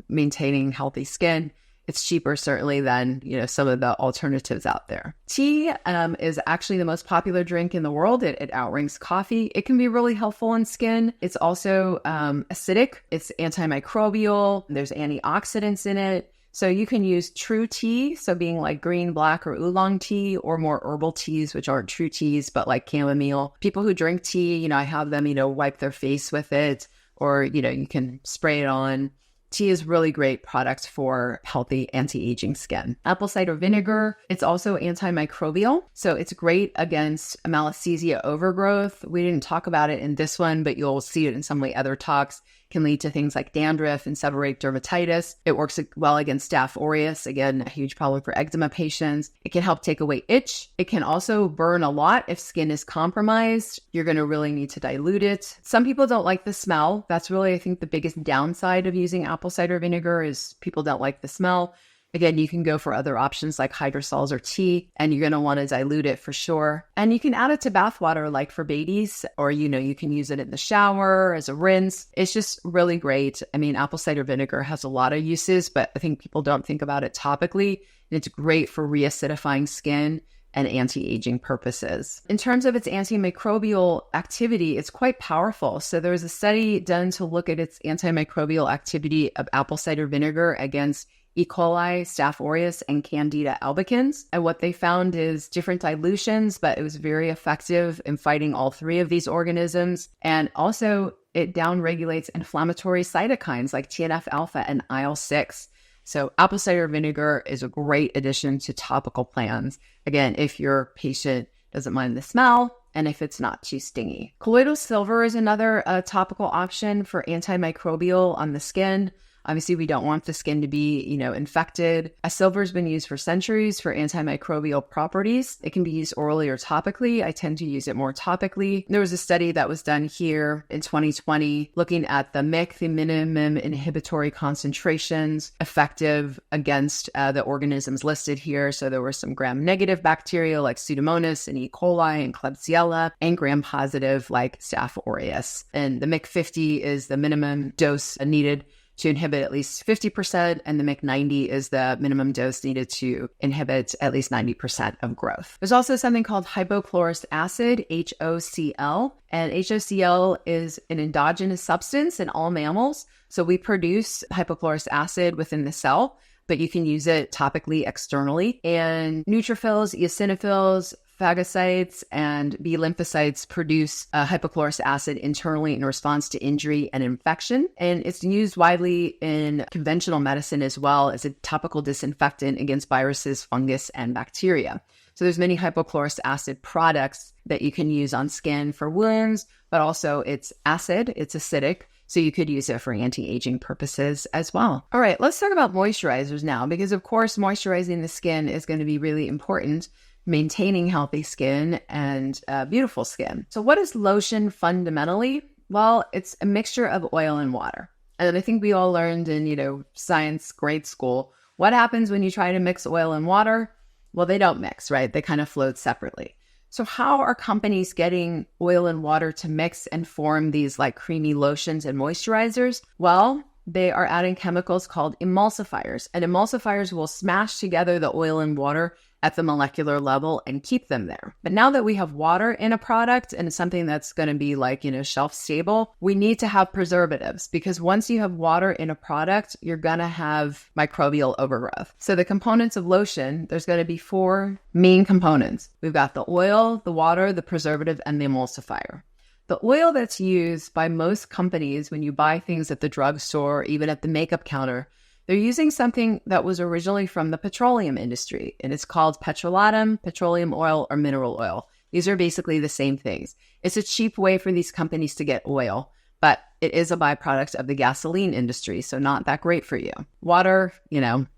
maintaining healthy skin, it's cheaper certainly than, some of the alternatives out there. Tea is actually the most popular drink in the world. It outranks coffee. It can be really helpful in skin. It's also acidic. It's antimicrobial. There's antioxidants in it. So you can use true tea, so being like green, black, or oolong tea, or more herbal teas, which aren't true teas, but like chamomile. People who drink tea, I have them, wipe their face with it, or, you can spray it on. Tea is really great product for healthy anti-aging skin. Apple cider vinegar, it's also antimicrobial. So it's great against malassezia overgrowth. We didn't talk about it in this one, but you'll see it in some of the other talks. Can lead to things like dandruff and seborrheic dermatitis. It works well against Staph aureus, again, a huge problem for eczema patients. It can help take away itch. It can also burn a lot if skin is compromised. You're going to really need to dilute it. Some people don't like the smell. That's really, I think, the biggest downside of using apple cider vinegar is people don't like the smell. Again, you can go for other options like hydrosols or tea, and you're going to want to dilute it for sure. And you can add it to bath water like for babies, or, you can use it in the shower as a rinse. It's just really great. I mean, apple cider vinegar has a lot of uses, but I think people don't think about it topically. And it's great for re-acidifying skin and anti-aging purposes. In terms of its antimicrobial activity, it's quite powerful. So there was a study done to look at its antimicrobial activity of apple cider vinegar against E. coli, Staph aureus, and Candida albicans. And what they found is different dilutions, but it was very effective in fighting all three of these organisms. And also it downregulates inflammatory cytokines like TNF alpha and IL-6. So apple cider vinegar is a great addition to topical plans. Again, if your patient doesn't mind the smell, and if it's not too stingy. Colloidal silver is another topical option for antimicrobial on the skin. Obviously, we don't want the skin to be, infected. A silver has been used for centuries for antimicrobial properties. It can be used orally or topically. I tend to use it more topically. There was a study that was done here in 2020 looking at the MIC, the minimum inhibitory concentrations, effective against the organisms listed here. So there were some gram-negative bacteria like Pseudomonas and E. coli and Klebsiella, and gram-positive like Staph aureus. And the MIC 50 is the minimum dose needed to inhibit at least 50%, and the MIC 90 is the minimum dose needed to inhibit at least 90% of growth. There's also something called hypochlorous acid, HOCl, and HOCl is an endogenous substance in all mammals. So we produce hypochlorous acid within the cell, but you can use it topically externally. And neutrophils, eosinophils, phagocytes, and B lymphocytes produce hypochlorous acid internally in response to injury and infection. And it's used widely in conventional medicine as well as a topical disinfectant against viruses, fungus, and bacteria. So there's many hypochlorous acid products that you can use on skin for wounds, but also it's acid, it's acidic. So you could use it for anti-aging purposes as well. All right, let's talk about moisturizers now, because of course, moisturizing the skin is going to be really important, maintaining healthy skin and beautiful skin. So what is lotion fundamentally? Well, it's a mixture of oil and water. And I think we all learned in, science grade school, what happens when you try to mix oil and water? Well, they don't mix, right? They kind of float separately. So how are companies getting oil and water to mix and form these like creamy lotions and moisturizers? Well, they are adding chemicals called emulsifiers, and emulsifiers will smash together the oil and water at the molecular level and keep them there. But now that we have water in a product and something that's going to be like, shelf stable, we need to have preservatives, because once you have water in a product, you're going to have microbial overgrowth. So the components of lotion, there's going to be 4 main components. We've got the oil, the water, the preservative, and the emulsifier. The oil that's used by most companies when you buy things at the drugstore, even at the makeup counter, they're using something that was originally from the petroleum industry, and it's called petrolatum, petroleum oil, or mineral oil. These are basically the same things. It's a cheap way for these companies to get oil, but it is a byproduct of the gasoline industry, so not that great for you. Water,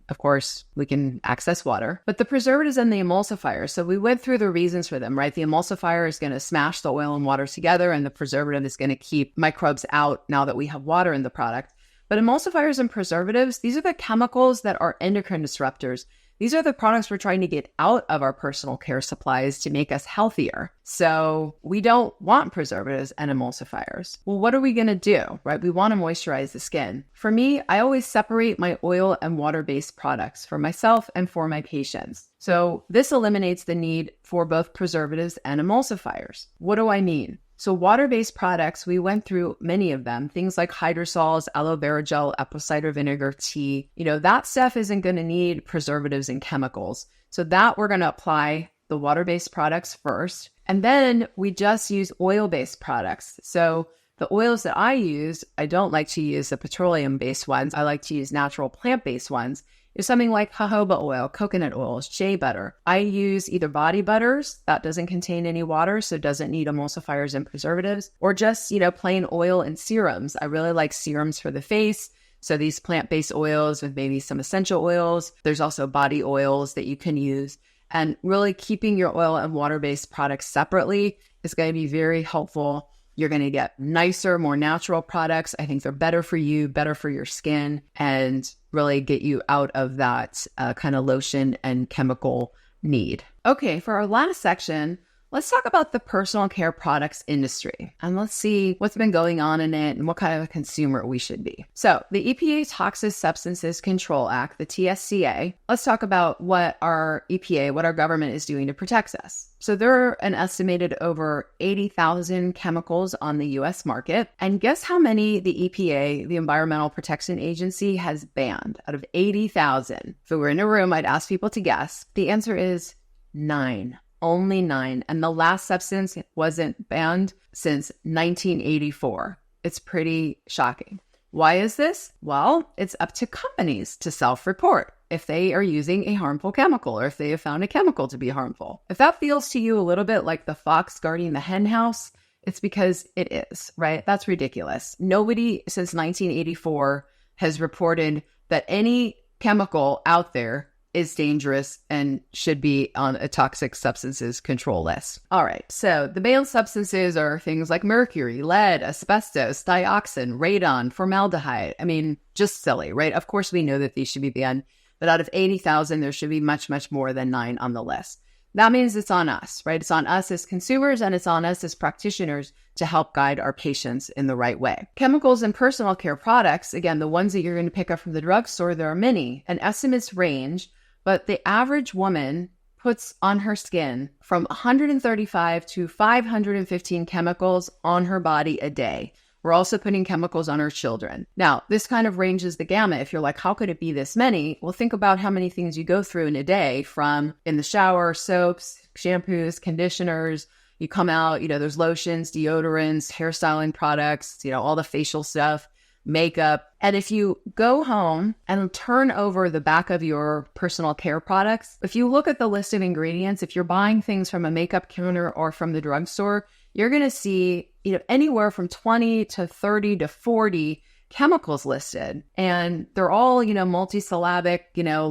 of course, we can access water, but the preservatives and the emulsifiers. So we went through the reasons for them, right? The emulsifier is going to smash the oil and water together, and the preservative is going to keep microbes out now that we have water in the product. But emulsifiers and preservatives, these are the chemicals that are endocrine disruptors. These are the products we're trying to get out of our personal care supplies to make us healthier. So we don't want preservatives and emulsifiers. Well, what are we going to do, right? We want to moisturize the skin. For me, I always separate my oil and water-based products for myself and for my patients. So this eliminates the need for both preservatives and emulsifiers. What do I mean? So water-based products, we went through many of them, things like Hydrosols, Aloe Vera gel, apple cider vinegar, tea. That stuff isn't going to need preservatives and chemicals. So that we're going to apply the water-based products first. And then we just use oil-based products. So the oils that I use, I don't like to use the petroleum-based ones. I like to use natural plant-based ones. Is something like jojoba oil, coconut oils, shea butter. I use either body butters that doesn't contain any water, so doesn't need emulsifiers and preservatives, or just, plain oil and serums. I really like serums for the face. So these plant-based oils with maybe some essential oils. There's also body oils that you can use. And really keeping your oil and water-based products separately is going to be very helpful. You're going to get nicer, more natural products. I think they're better for you, better for your skin, and really get you out of that kind of lotion and chemical need. Okay, for our last section, let's talk about the personal care products industry, and let's see what's been going on in it and what kind of a consumer we should be. So the EPA Toxic Substances Control Act, the TSCA, let's talk about what our EPA, what our government is doing to protect us. So there are an estimated over 80,000 chemicals on the US market. And guess how many the EPA, the Environmental Protection Agency, has banned out of 80,000? If we were in a room, I'd ask people to guess. The answer is 9. Only 9. And the last substance wasn't banned since 1984. It's pretty shocking. Why is this? Well, it's up to companies to self-report if they are using a harmful chemical or if they have found a chemical to be harmful. If that feels to you a little bit like the fox guarding the hen house, it's because it is, right? That's ridiculous. Nobody since 1984 has reported that any chemical out there is dangerous and should be on a toxic substances control list. All right, so the banned substances are things like mercury, lead, asbestos, dioxin, radon, formaldehyde. I mean, just silly, right? Of course, we know that these should be banned, but out of 80,000, there should be much, much more than 9 on the list. That means it's on us, right? It's on us as consumers and it's on us as practitioners to help guide our patients in the right way. Chemicals and personal care products, again, the ones that you're going to pick up from the drugstore, there are many, and estimates range, but the average woman puts on her skin from 135 to 515 chemicals on her body a day. We're also putting chemicals on our children. Now, this kind of ranges the gamut. If you're like, how could it be this many? Well, think about how many things you go through in a day, from in the shower, soaps, shampoos, conditioners. You come out, there's lotions, deodorants, hairstyling products, all the facial stuff. makeup. And if you go home and turn over the back of your personal care products, if you look at the list of ingredients, if you're buying things from a makeup counter or from the drugstore, you're going to see, anywhere from 20 to 30 to 40 chemicals listed. And they're all, multisyllabic,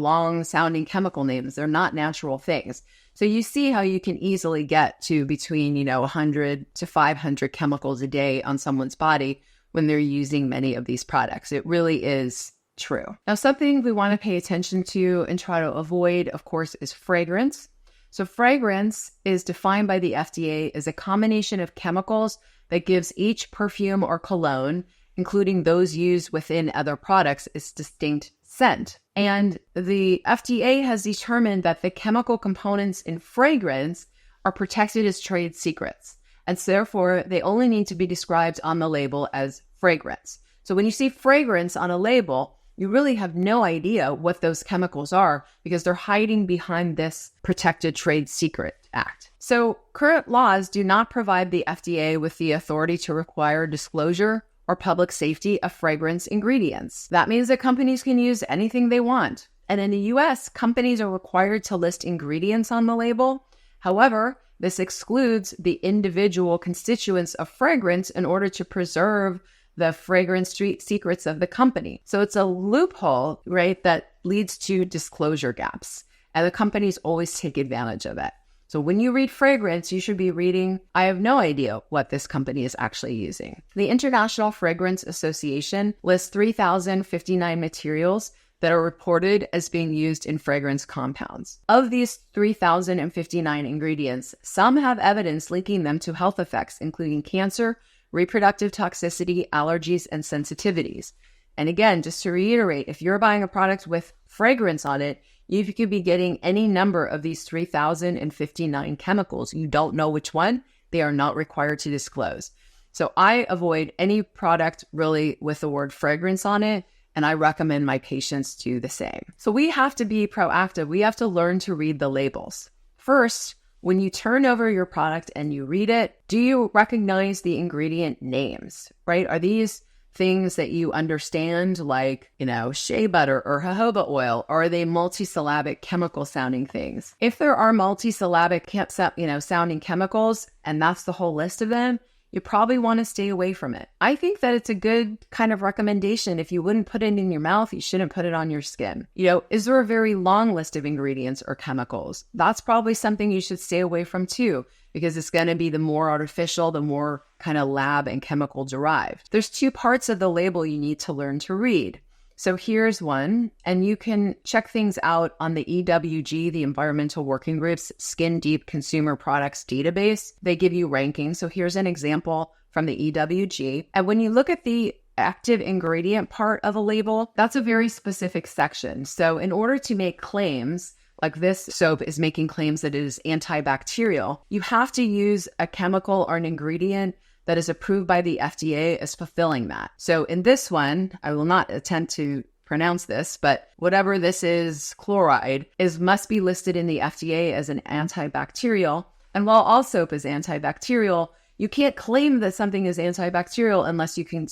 long sounding chemical names. They're not natural things. So you see how you can easily get to between, 100 to 500 chemicals a day on someone's body when they're using many of these products. It really is true. Now, something we want to pay attention to and try to avoid, of course, is fragrance. So fragrance is defined by the FDA as a combination of chemicals that gives each perfume or cologne, including those used within other products, its distinct scent. And the FDA has determined that the chemical components in fragrance are protected as trade secrets. And so therefore, they only need to be described on the label as fragrance. So when you see fragrance on a label, you really have no idea what those chemicals are because they're hiding behind this Protected Trade Secret Act. So current laws do not provide the FDA with the authority to require disclosure or public safety of fragrance ingredients. That means that companies can use anything they want. And in the US, companies are required to list ingredients on the label. However, this excludes the individual constituents of fragrance in order to preserve the fragrance street secrets of the company. So it's a loophole, right, that leads to disclosure gaps. And the companies always take advantage of it. So when you read fragrance, you should be reading, I have no idea what this company is actually using. The International Fragrance Association lists 3,059 materials that are reported as being used in fragrance compounds. Of these 3,059 ingredients, some have evidence linking them to health effects, including cancer, reproductive toxicity, allergies, and sensitivities. And again, just to reiterate, if you're buying a product with fragrance on it, you could be getting any number of these 3,059 chemicals. You don't know which one, they are not required to disclose. So I avoid any product really with the word fragrance on it, and I recommend my patients do the same. So we have to be proactive. We have to learn to read the labels. First, when you turn over your product and you read it, do you recognize the ingredient names, right? Are these things that you understand, like, shea butter or jojoba oil, or are they multisyllabic chemical sounding things? If there are multisyllabic, sounding chemicals, and that's the whole list of them, you probably want to stay away from it. I think that it's a good kind of recommendation. If you wouldn't put it in your mouth, you shouldn't put it on your skin. Is there a very long list of ingredients or chemicals? That's probably something you should stay away from too, because it's going to be the more artificial, the more kind of lab and chemical derived. There's two parts of the label you need to learn to read. So here's one, and you can check things out on the EWG, the Environmental Working Group's Skin Deep Consumer Products Database. They give you rankings. So here's an example from the EWG. And when you look at the active ingredient part of a label, that's a very specific section. So in order to make claims, like this soap is making claims that it is antibacterial, you have to use a chemical or an ingredient that is approved by the FDA as fulfilling that. So in this one, I will not attempt to pronounce this, but whatever this is, chloride, must be listed in the FDA as an antibacterial. And while all soap is antibacterial, you can't claim that something is antibacterial unless you can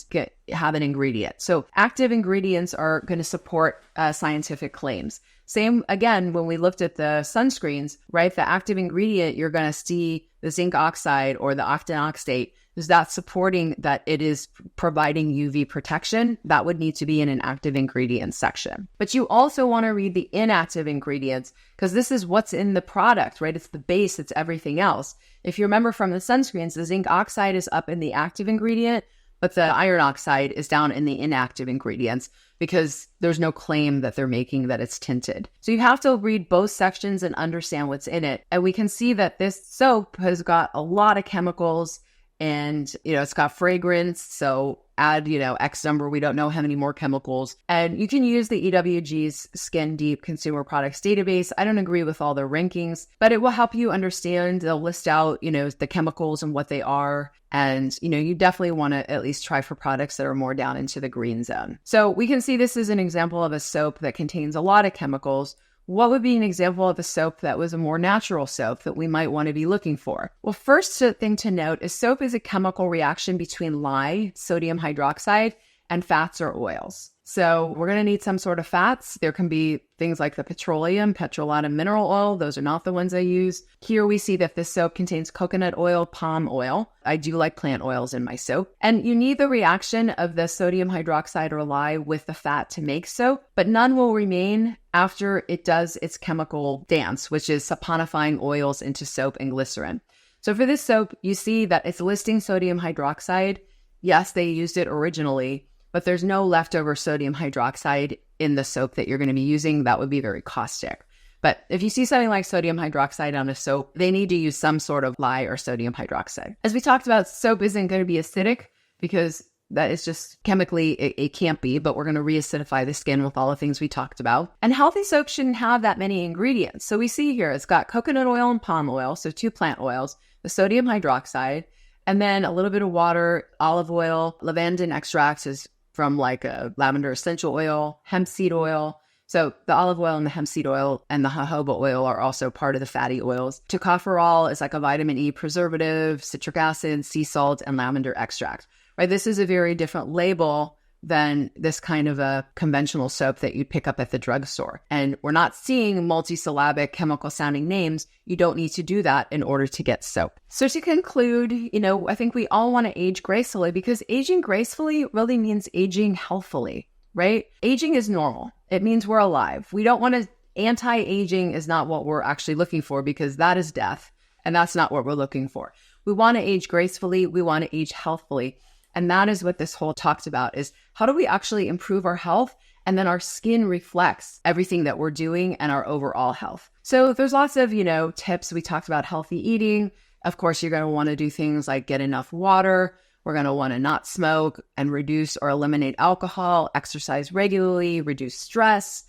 have an ingredient. So active ingredients are going to support scientific claims. Same, again, when we looked at the sunscreens, right? The active ingredient, you're going to see the zinc oxide or the octinoxate. Is that supporting that it is providing UV protection? That would need to be in an active ingredients section. But you also want to read the inactive ingredients because this is what's in the product, right? It's the base, it's everything else. If you remember from the sunscreens, the zinc oxide is up in the active ingredient, but the iron oxide is down in the inactive ingredients because there's no claim that they're making that it's tinted. So you have to read both sections and understand what's in it. And we can see that this soap has got a lot of chemicals and, it's got fragrance. So add, X number, we don't know how many more chemicals. And you can use the EWG's Skin Deep Consumer Products Database. I don't agree with all their rankings, but it will help you understand. They'll list out, the chemicals and what they are. And, you definitely want to at least try for products that are more down into the green zone. So we can see this is an example of a soap that contains a lot of chemicals. What would be an example of a soap that was a more natural soap that we might want to be looking for? Well, first thing to note is soap is a chemical reaction between lye, sodium hydroxide, and fats or oils. So we're going to need some sort of fats. There can be things like the petroleum, petrolatum mineral oil. Those are not the ones I use. Here we see that this soap contains coconut oil, palm oil. I do like plant oils in my soap. And you need the reaction of the sodium hydroxide or lye with the fat to make soap, but none will remain after it does its chemical dance, which is saponifying oils into soap and glycerin. So for this soap, you see that it's listing sodium hydroxide. Yes, they used it originally, but there's no leftover sodium hydroxide in the soap that you're going to be using. That would be very caustic. But if you see something like sodium hydroxide on a soap, they need to use some sort of lye or sodium hydroxide. As we talked about, soap isn't going to be acidic because that is just chemically, it can't be, but we're going to re-acidify the skin with all the things we talked about. And healthy soap shouldn't have that many ingredients. So we see here, it's got coconut oil and palm oil, so 2 plant oils, the sodium hydroxide, and then a little bit of water, olive oil, lavandin extracts is from like a lavender essential oil, hemp seed oil. So the olive oil and the hemp seed oil and the jojoba oil are also part of the fatty oils. Tocopherol is like a vitamin E preservative, citric acid, sea salt, and lavender extract. Right? This is a very different label than this kind of a conventional soap that you'd pick up at the drugstore. And we're not seeing multisyllabic chemical sounding names. You don't need to do that in order to get soap. So to conclude, I think we all want to age gracefully because aging gracefully really means aging healthfully, right? Aging is normal. It means we're alive. We don't want to, anti-aging is not what we're actually looking for because that is death. And that's not what we're looking for. We want to age gracefully. We want to age healthfully. And that is what this whole talked about is how do we actually improve our health? And then our skin reflects everything that we're doing and our overall health. So there's lots of, tips. We talked about healthy eating. Of course, you're going to want to do things like get enough water. We're going to want to not smoke and reduce or eliminate alcohol, exercise regularly, reduce stress,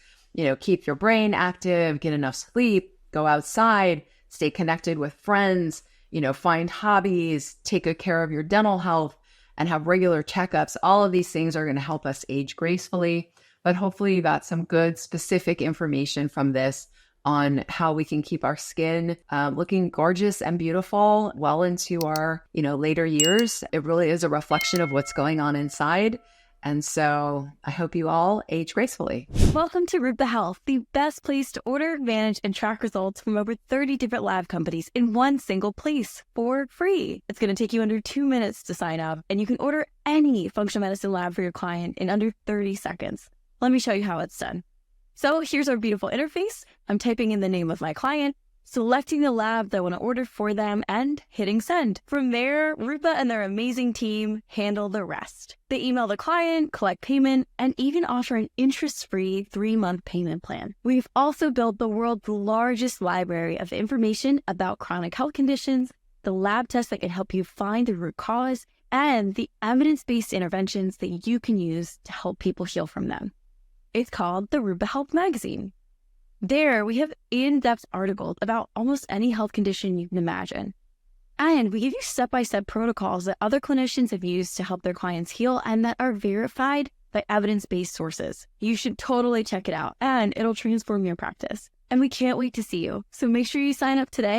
keep your brain active, get enough sleep, go outside, stay connected with friends, find hobbies, take good care of your dental health, and have regular checkups. All of these things are going to help us age gracefully. But hopefully you got some good specific information from this on how we can keep our skin looking gorgeous and beautiful well into our later years. It really is a reflection of what's going on inside. And so I hope you all age gracefully. Welcome to Rupa Health, the best place to order, manage, and track results from over 30 different lab companies in one single place for free. It's going to take you under 2 minutes to sign up, and you can order any functional medicine lab for your client in under 30 seconds. Let me show you how it's done. So here's our beautiful interface. I'm typing in the name of my client, selecting the lab that I want to order for them, and hitting send. From there, Rupa and their amazing team handle the rest. They email the client, collect payment, and even offer an interest-free 3-month payment plan. We've also built the world's largest library of information about chronic health conditions, the lab tests that can help you find the root cause, and the evidence-based interventions that you can use to help people heal from them. It's called the Rupa Health Magazine. There, we have in-depth articles about almost any health condition you can imagine. And we give you step-by-step protocols that other clinicians have used to help their clients heal and that are verified by evidence-based sources. You should totally check it out, and it'll transform your practice. And we can't wait to see you. So make sure you sign up today.